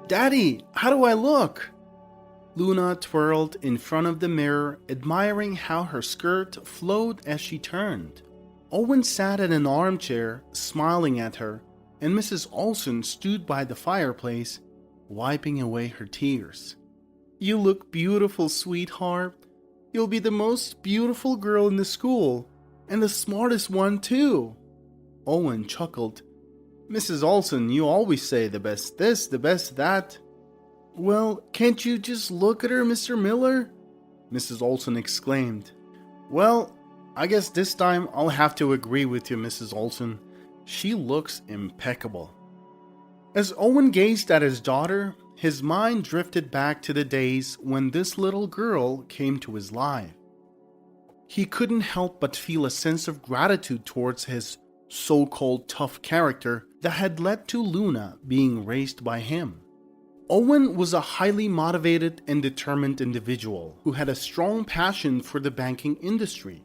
Daddy, how do I look? Luna twirled in front of the mirror, admiring how her skirt flowed as she turned. Owen sat in an armchair, smiling at her, and Mrs. Olson stood by the fireplace, wiping away her tears. You look beautiful, sweetheart. You'll be the most beautiful girl in the school, and the smartest one too. Owen chuckled. Mrs. Olson, you always say the best this, the best that. Well, can't you just look at her, Mr. Miller? Mrs. Olson exclaimed. Well, I guess this time I'll have to agree with you, Mrs. Olson. She looks impeccable. As Owen gazed at his daughter, his mind drifted back to the days when this little girl came to his life. He couldn't help but feel a sense of gratitude towards his so-called tough character that had led to Luna being raised by him. Owen was a highly motivated and determined individual who had a strong passion for the banking industry.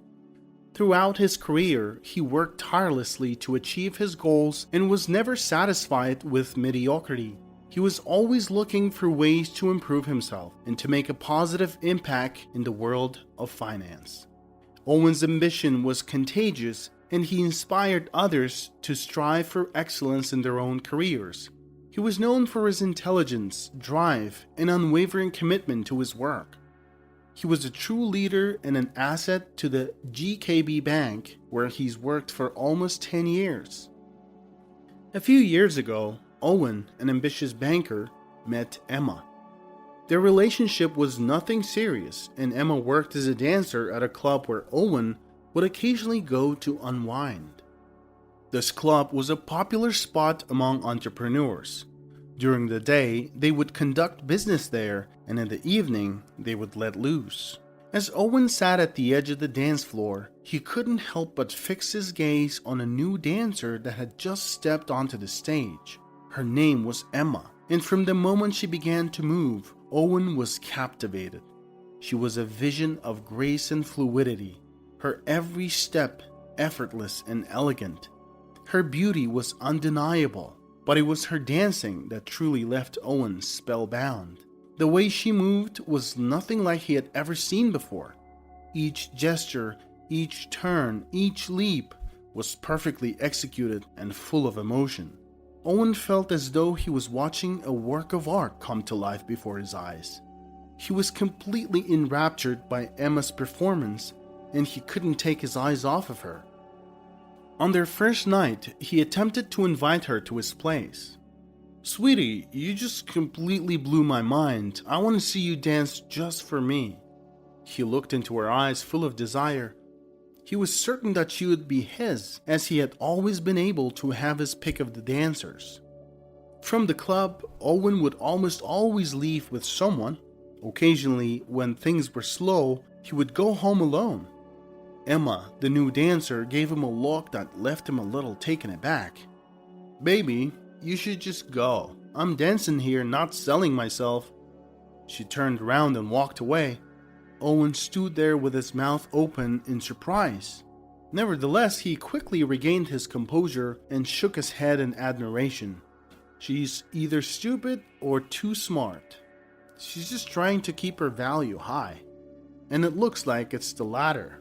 Throughout his career, he worked tirelessly to achieve his goals and was never satisfied with mediocrity. He was always looking for ways to improve himself and to make a positive impact in the world of finance. Owen's ambition was contagious, and he inspired others to strive for excellence in their own careers. He was known for his intelligence, drive, and unwavering commitment to his work. He was a true leader and an asset to the GKB Bank, where he's worked for almost 10 years. A few years ago, Owen, an ambitious banker, met Emma. Their relationship was nothing serious, and Emma worked as a dancer at a club where Owen would occasionally go to unwind. This club was a popular spot among entrepreneurs. During the day, they would conduct business there, and in the evening, they would let loose. As Owen sat at the edge of the dance floor, he couldn't help but fix his gaze on a new dancer that had just stepped onto the stage. Her name was Emma, and from the moment she began to move, Owen was captivated. She was a vision of grace and fluidity, her every step effortless and elegant. Her beauty was undeniable, but it was her dancing that truly left Owen spellbound. The way she moved was nothing like he had ever seen before. Each gesture, each turn, each leap was perfectly executed and full of emotion. Owen felt as though he was watching a work of art come to life before his eyes. He was completely enraptured by Emma's performance, and he couldn't take his eyes off of her. On their first night, he attempted to invite her to his place. Sweetie, you just completely blew my mind. I want to see you dance just for me. He looked into her eyes full of desire. He was certain that she would be his, as he had always been able to have his pick of the dancers. From the club, Owen would almost always leave with someone. Occasionally, when things were slow, he would go home alone. Emma, the new dancer, gave him a look that left him a little taken aback. Baby, you should just go. I'm dancing here, not selling myself. She turned around and walked away. Owen stood there with his mouth open in surprise. Nevertheless, he quickly regained his composure and shook his head in admiration. She's either stupid or too smart. She's just trying to keep her value high. And it looks like it's the latter.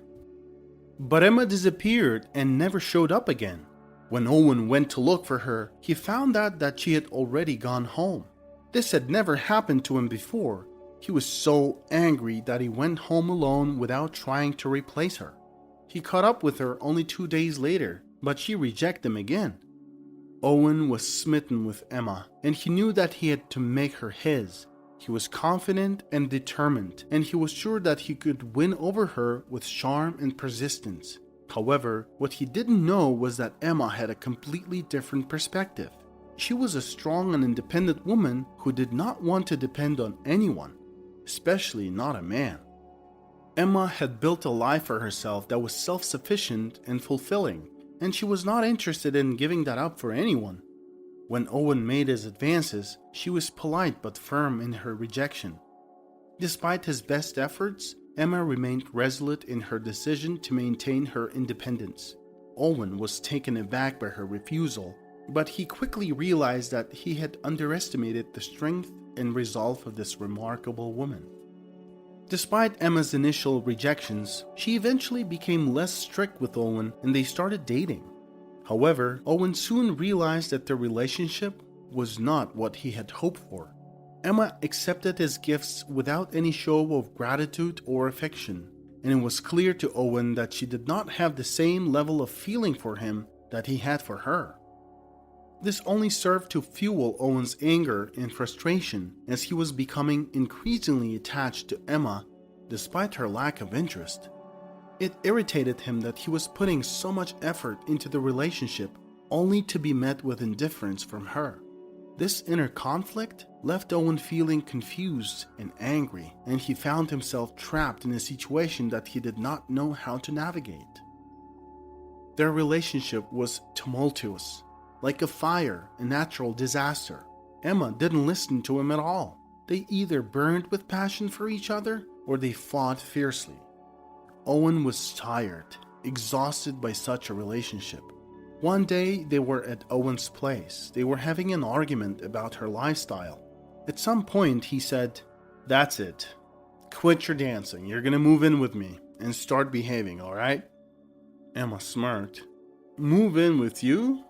But Emma disappeared and never showed up again. When Owen went to look for her, he found out that she had already gone home. This had never happened to him before. He was so angry that he went home alone without trying to replace her. He caught up with her only 2 days later, but she rejected him again. Owen was smitten with Emma, and he knew that he had to make her his. He was confident and determined, and he was sure that he could win over her with charm and persistence. However, what he didn't know was that Emma had a completely different perspective. She was a strong and independent woman who did not want to depend on anyone, especially not a man. Emma had built a life for herself that was self-sufficient and fulfilling, and she was not interested in giving that up for anyone. When Owen made his advances, she was polite but firm in her rejection. Despite his best efforts, Emma remained resolute in her decision to maintain her independence. Owen was taken aback by her refusal, But he quickly realized that he had underestimated the strength and resolve of this remarkable woman. Despite Emma's initial rejections, she eventually became less strict with Owen and they started dating. However, Owen soon realized that their relationship was not what he had hoped for. Emma accepted his gifts without any show of gratitude or affection, and it was clear to Owen that she did not have the same level of feeling for him that he had for her. This only served to fuel Owen's anger and frustration as he was becoming increasingly attached to Emma despite her lack of interest. It irritated him that he was putting so much effort into the relationship only to be met with indifference from her. This inner conflict left Owen feeling confused and angry, and he found himself trapped in a situation that he did not know how to navigate. Their relationship was tumultuous, like a fire, a natural disaster. Emma didn't listen to him at all. They either burned with passion for each other or they fought fiercely. Owen was tired, exhausted by such a relationship. One day, they were at Owen's place. They were having an argument about her lifestyle. At some point, he said, "That's it. Quit your dancing. You're gonna move in with me and start behaving, alright?" Emma smirked. "Move in with you?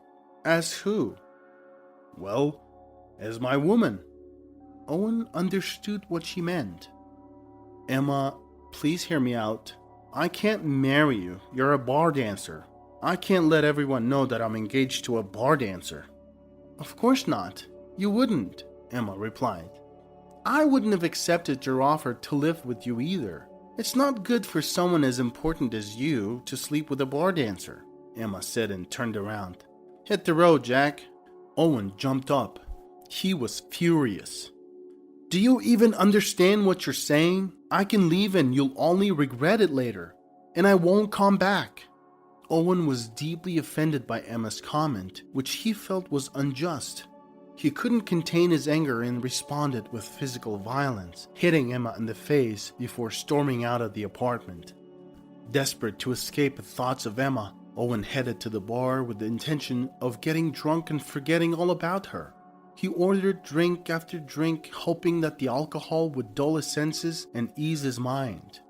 As who?" "Well, as my woman." Owen understood what she meant. "Emma, please hear me out. I can't marry you. You're a bar dancer. I can't let everyone know that I'm engaged to a bar dancer." "Of course not. You wouldn't," Emma replied. "I wouldn't have accepted your offer to live with you either. It's not good for someone as important as you to sleep with a bar dancer," Emma said and turned around. "Hit the road, Jack." Owen jumped up. He was furious. "Do you even understand what you're saying? I can leave and you'll only regret it later. And I won't come back." Owen was deeply offended by Emma's comment, which he felt was unjust. He couldn't contain his anger and responded with physical violence, hitting Emma in the face before storming out of the apartment. Desperate to escape the thoughts of Emma, Owen headed to the bar with the intention of getting drunk and forgetting all about her. He ordered drink after drink, hoping that the alcohol would dull his senses and ease his mind.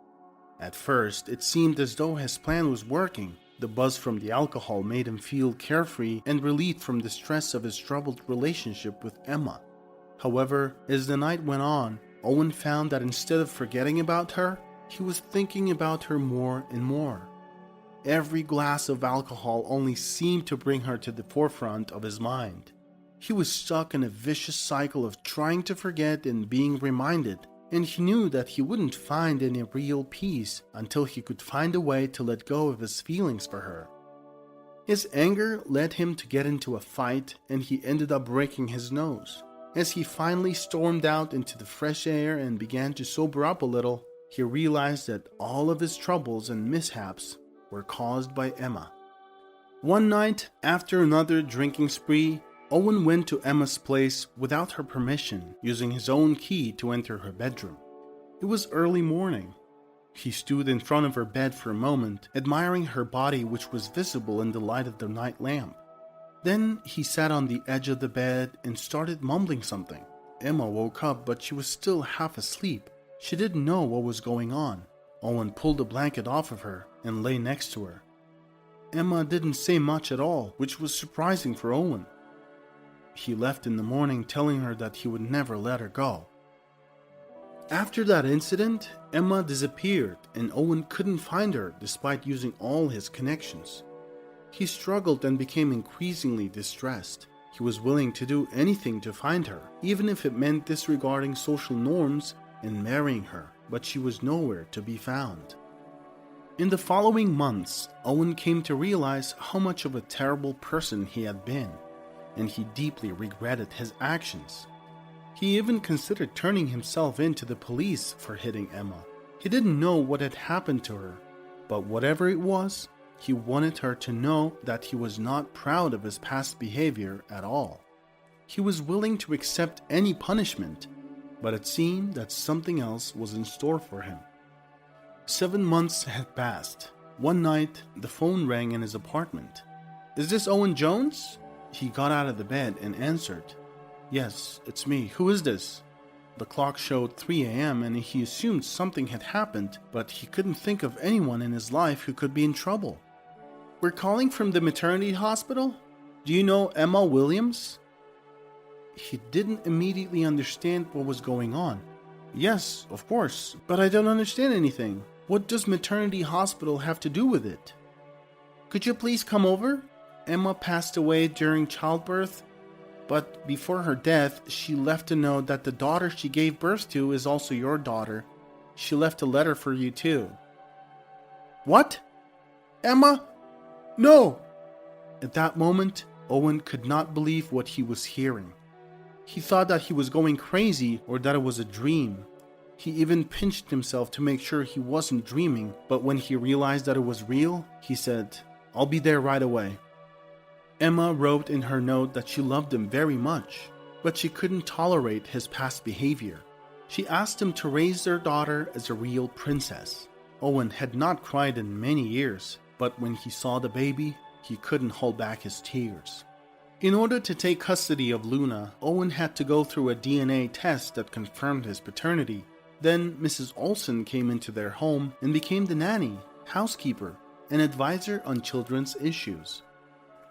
At first, it seemed as though his plan was working. The buzz from the alcohol made him feel carefree and relieved from the stress of his troubled relationship with Emma. However, as the night went on, Owen found that instead of forgetting about her, he was thinking about her more and more. Every glass of alcohol only seemed to bring her to the forefront of his mind. He was stuck in a vicious cycle of trying to forget and being reminded, and he knew that he wouldn't find any real peace until he could find a way to let go of his feelings for her. His anger led him to get into a fight, and he ended up breaking his nose. As he finally stormed out into the fresh air and began to sober up a little, he realized that all of his troubles and mishaps were caused by Emma. One night, after another drinking spree, Owen went to Emma's place without her permission, using his own key to enter her bedroom. It was early morning. He stood in front of her bed for a moment, admiring her body, which was visible in the light of the night lamp. Then he sat on the edge of the bed and started mumbling something. Emma woke up, but she was still half asleep. She didn't know what was going on. Owen pulled the blanket off of her and lay next to her. Emma didn't say much at all, which was surprising for Owen. He left in the morning, telling her that he would never let her go. After that incident, Emma disappeared and Owen couldn't find her despite using all his connections. He struggled and became increasingly distressed. He was willing to do anything to find her, even if it meant disregarding social norms and marrying her, but she was nowhere to be found. In the following months, Owen came to realize how much of a terrible person he had been, and he deeply regretted his actions. He even considered turning himself in to the police for hitting Emma. He didn't know what had happened to her, but whatever it was, he wanted her to know that he was not proud of his past behavior at all. He was willing to accept any punishment, but it seemed that something else was in store for him. 7 months had passed. One night, the phone rang in his apartment. "Is this Owen Jones?" He got out of the bed and answered, "Yes, it's me. Who is this?" The clock showed 3 a.m. and he assumed something had happened, but he couldn't think of anyone in his life who could be in trouble. "We're calling from the maternity hospital. Do you know Emma Williams?" He didn't immediately understand what was going on. "Yes, of course, but I don't understand anything. What does maternity hospital have to do with it?" "Could you please come over? Emma passed away during childbirth, but before her death, she left a note that the daughter she gave birth to is also your daughter. She left a letter for you too." "What? Emma? No!" At that moment, Owen could not believe what he was hearing. He thought that he was going crazy or that it was a dream. He even pinched himself to make sure he wasn't dreaming, but when he realized that it was real, he said, "I'll be there right away." Emma wrote in her note that she loved him very much, but she couldn't tolerate his past behavior. She asked him to raise their daughter as a real princess. Owen had not cried in many years, but when he saw the baby, he couldn't hold back his tears. In order to take custody of Luna, Owen had to go through a DNA test that confirmed his paternity. Then Mrs. Olsen came into their home and became the nanny, housekeeper, and advisor on children's issues.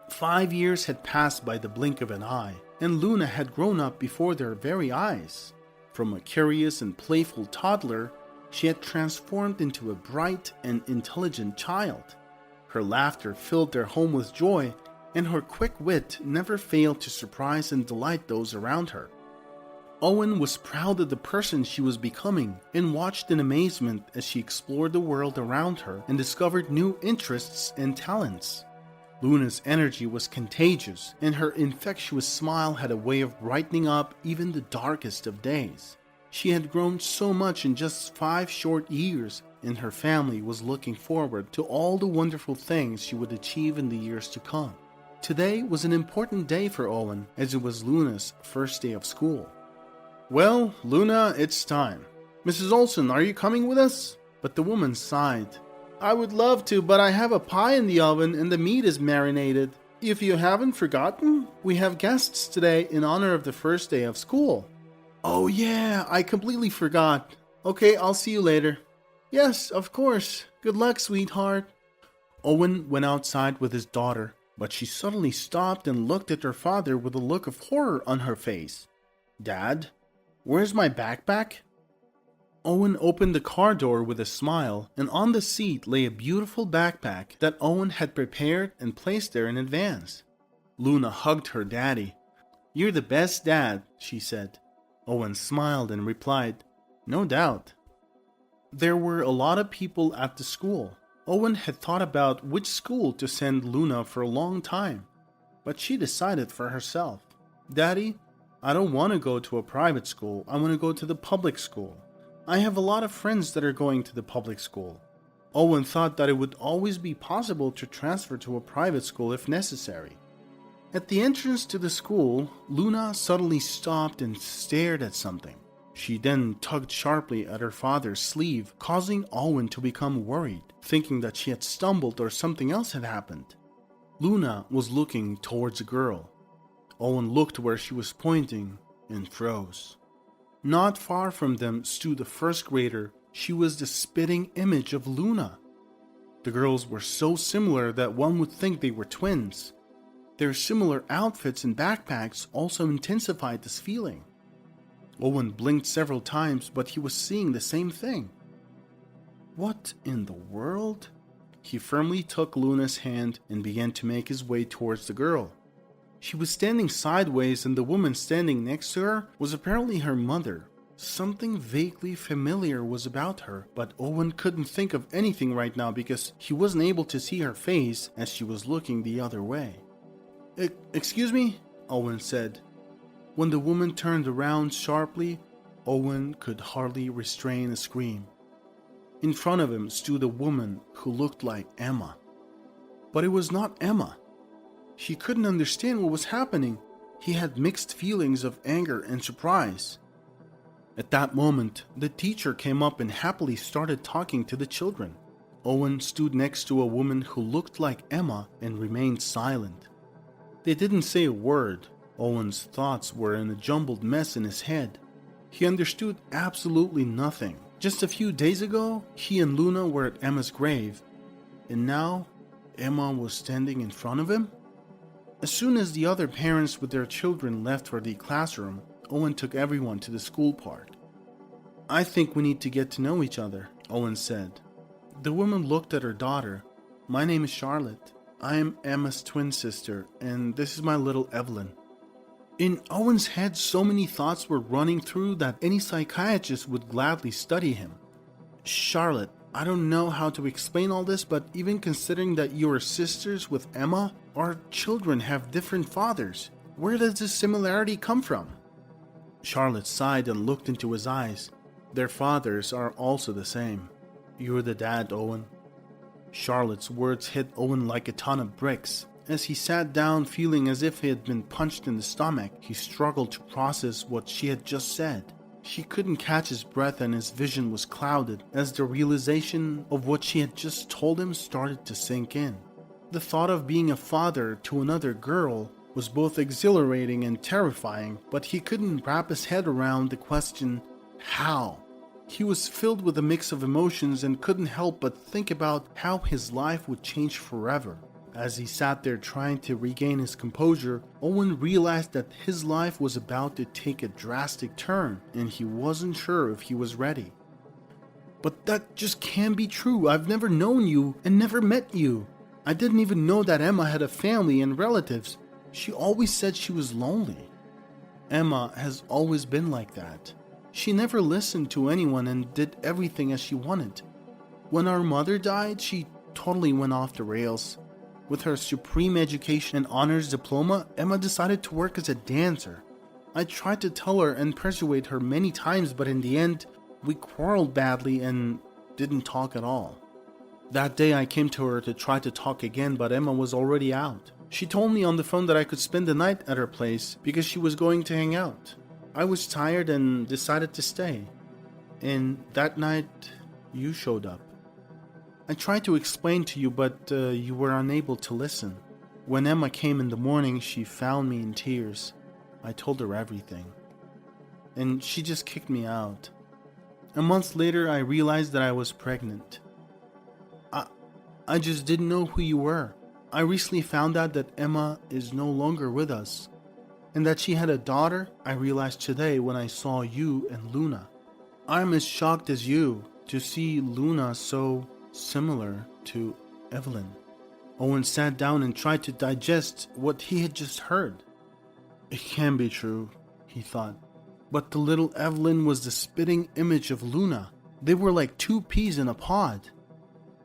5 years had passed by the blink of an eye, and Luna had grown up before their very eyes. From a curious and playful toddler, she had transformed into a bright and intelligent child. Her laughter filled their home with joy, and her quick wit never failed to surprise and delight those around her. Owen was proud of the person she was becoming and watched in amazement as she explored the world around her and discovered new interests and talents. Luna's energy was contagious, and her infectious smile had a way of brightening up even the darkest of days. She had grown so much in just 5 short years, and her family was looking forward to all the wonderful things she would achieve in the years to come. Today was an important day for Owen, as it was Luna's first day of school. "Well, Luna, it's time. Mrs. Olsen, are you coming with us?" But the woman sighed. "I would love to, but I have a pie in the oven and the meat is marinated. If you haven't forgotten, we have guests today in honor of the first day of school." "Oh yeah, I completely forgot. Okay, I'll see you later." "Yes, of course. Good luck, sweetheart." Owen went outside with his daughter, but she suddenly stopped and looked at her father with a look of horror on her face. "Dad, where's my backpack?" Owen opened the car door with a smile, and on the seat lay a beautiful backpack that Owen had prepared and placed there in advance. Luna hugged her daddy. "You're the best dad," she said. Owen smiled and replied, "No doubt." There were a lot of people at the school. Owen had thought about which school to send Luna for a long time, but she decided for herself. "Daddy, I don't want to go to a private school. I want to go to the public school. I have a lot of friends that are going to the public school." Owen thought that it would always be possible to transfer to a private school if necessary. At the entrance to the school, Luna suddenly stopped and stared at something. She then tugged sharply at her father's sleeve, causing Owen to become worried, thinking that she had stumbled or something else had happened. Luna was looking towards a girl. Owen looked where she was pointing and froze. Not far from them stood a first grader. She was the spitting image of Luna. The girls were so similar that one would think they were twins. Their similar outfits and backpacks also intensified this feeling. Owen blinked several times, but he was seeing the same thing. What in the world? He firmly took Luna's hand and began to make his way towards the girl. She was standing sideways, and the woman standing next to her was apparently her mother. Something vaguely familiar was about her, but Owen couldn't think of anything right now because he wasn't able to see her face as she was looking the other way. Excuse me?" Owen said. When the woman turned around sharply, Owen could hardly restrain a scream. In front of him stood a woman who looked like Emma. But it was not Emma. She couldn't understand what was happening. He had mixed feelings of anger and surprise. At that moment, the teacher came up and happily started talking to the children. Owen stood next to a woman who looked like Emma and remained silent. They didn't say a word. Owen's thoughts were in a jumbled mess in his head. He understood absolutely nothing. Just a few days ago, he and Luna were at Emma's grave, and now Emma was standing in front of him? As soon as the other parents with their children left for the classroom, Owen took everyone to the school park. "I think we need to get to know each other," Owen said. The woman looked at her daughter. "My name is Charlotte. I am Emma's twin sister, and this is my little Evelyn." In Owen's head, so many thoughts were running through that any psychiatrist would gladly study him. "Charlotte, I don't know how to explain all this, but even considering that you are sisters with Emma, our children have different fathers. Where does this similarity come from?" Charlotte sighed and looked into his eyes. "Their fathers are also the same. You're the dad, Owen." Charlotte's words hit Owen like a ton of bricks. As he sat down feeling as if he had been punched in the stomach, he struggled to process what she had just said. He couldn't catch his breath and his vision was clouded as the realization of what she had just told him started to sink in. The thought of being a father to another girl was both exhilarating and terrifying, but he couldn't wrap his head around the question, how? He was filled with a mix of emotions and couldn't help but think about how his life would change forever. As he sat there trying to regain his composure, Owen realized that his life was about to take a drastic turn, and he wasn't sure if he was ready. "But that just can't be true. I've never known you and never met you. I didn't even know that Emma had a family and relatives. She always said she was lonely." Emma has always been like that. She never listened to anyone and did everything as she wanted. When our mother died, she totally went off the rails. With her supreme education and honors diploma, Emma decided to work as a dancer. I tried to tell her and persuade her many times, but in the end, we quarreled badly and didn't talk at all. That day I came to her to try to talk again, but Emma was already out. She told me on the phone that I could spend the night at her place because she was going to hang out. I was tired and decided to stay. And that night, you showed up. I tried to explain to you, but you were unable to listen. When Emma came in the morning, she found me in tears. I told her everything. And she just kicked me out. A month later, I realized that I was pregnant. I just didn't know who you were. I recently found out that Emma is no longer with us. And that she had a daughter, I realized today when I saw you and Luna. I'm as shocked as you to see Luna so similar to Evelyn. Owen sat down and tried to digest what he had just heard. It can't be true, he thought. But the little Evelyn was the spitting image of Luna. They were like two peas in a pod.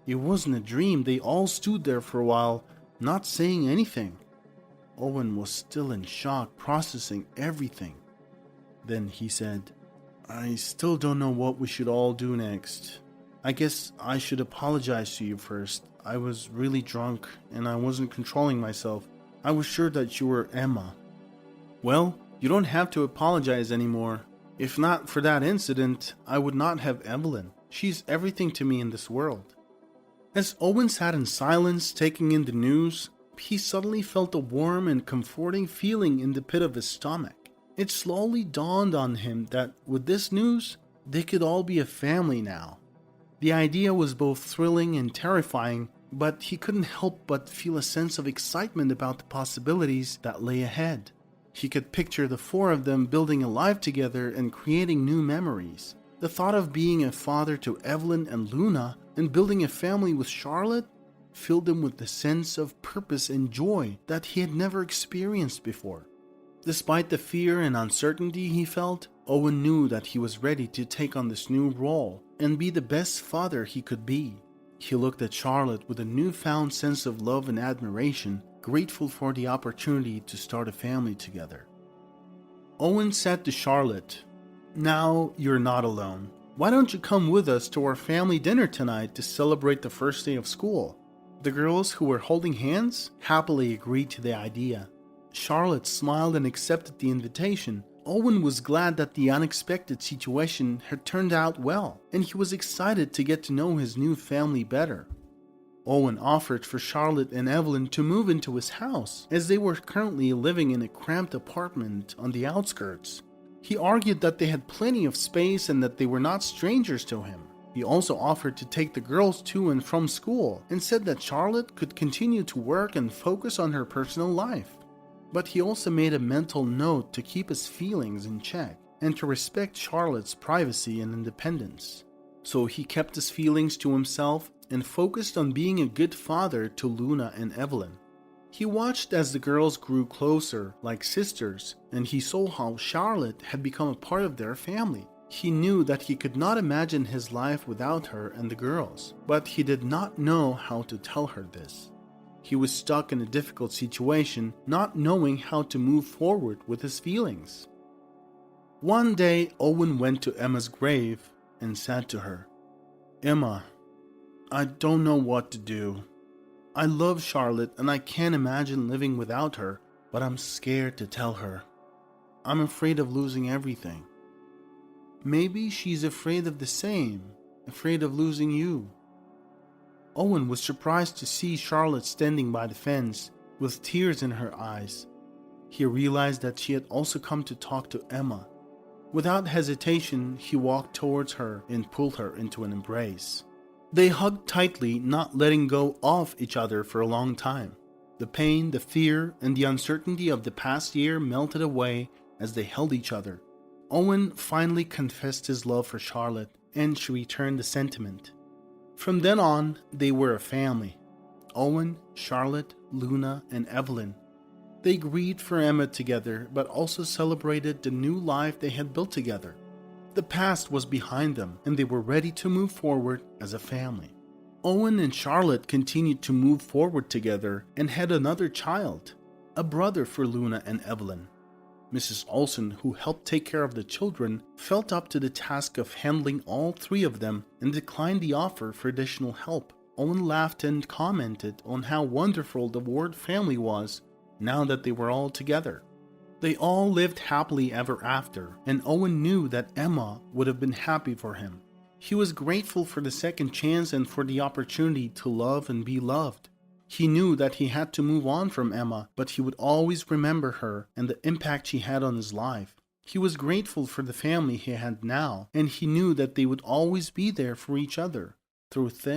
It wasn't a dream. They all stood there for a while, not saying anything. Owen was still in shock, processing everything. Then he said, "I still don't know what we should all do next. I guess I should apologize to you first. I was really drunk and I wasn't controlling myself. I was sure that you were Emma." "Well, you don't have to apologize anymore. If not for that incident, I would not have Evelyn. She's everything to me in this world." As Owen sat in silence, taking in the news, he suddenly felt a warm and comforting feeling in the pit of his stomach. It slowly dawned on him that with this news, they could all be a family now. The idea was both thrilling and terrifying, but he couldn't help but feel a sense of excitement about the possibilities that lay ahead. He could picture the four of them building a life together and creating new memories. The thought of being a father to Evelyn and Luna and building a family with Charlotte filled him with the sense of purpose and joy that he had never experienced before. Despite the fear and uncertainty he felt, Owen knew that he was ready to take on this new role and be the best father he could be. He looked at Charlotte with a newfound sense of love and admiration, grateful for the opportunity to start a family together. Owen said to Charlotte, "Now you're not alone. Why don't you come with us to our family dinner tonight to celebrate the first day of school?" The girls, who were holding hands, happily agreed to the idea. Charlotte smiled and accepted the invitation. Owen was glad that the unexpected situation had turned out well, and he was excited to get to know his new family better. Owen offered for Charlotte and Evelyn to move into his house, as they were currently living in a cramped apartment on the outskirts. He argued that they had plenty of space and that they were not strangers to him. He also offered to take the girls to and from school and said that Charlotte could continue to work and focus on her personal life. But he also made a mental note to keep his feelings in check and to respect Charlotte's privacy and independence. So he kept his feelings to himself and focused on being a good father to Luna and Evelyn. He watched as the girls grew closer, like sisters, and he saw how Charlotte had become a part of their family. He knew that he could not imagine his life without her and the girls, but he did not know how to tell her this. He was stuck in a difficult situation, not knowing how to move forward with his feelings. One day, Owen went to Emma's grave and said to her, "Emma, I don't know what to do. I love Charlotte and I can't imagine living without her, but I'm scared to tell her. I'm afraid of losing everything. Maybe she's afraid of the same, afraid of losing you." Owen was surprised to see Charlotte standing by the fence with tears in her eyes. He realized that she had also come to talk to Emma. Without hesitation, he walked towards her and pulled her into an embrace. They hugged tightly, not letting go of each other for a long time. The pain, the fear, and the uncertainty of the past year melted away as they held each other. Owen finally confessed his love for Charlotte, and she returned the sentiment. From then on, they were a family. Owen, Charlotte, Luna, and Evelyn. They grieved for Emma together, but also celebrated the new life they had built together. The past was behind them, and they were ready to move forward as a family. Owen and Charlotte continued to move forward together and had another child, a brother for Luna and Evelyn. Mrs. Olsen, who helped take care of the children, felt up to the task of handling all three of them and declined the offer for additional help. Owen laughed and commented on how wonderful the Ward family was now that they were all together. They all lived happily ever after, and Owen knew that Emma would have been happy for him. He was grateful for the second chance and for the opportunity to love and be loved. He knew that he had to move on from Emma, but he would always remember her and the impact she had on his life. He was grateful for the family he had now, and he knew that they would always be there for each other, through thick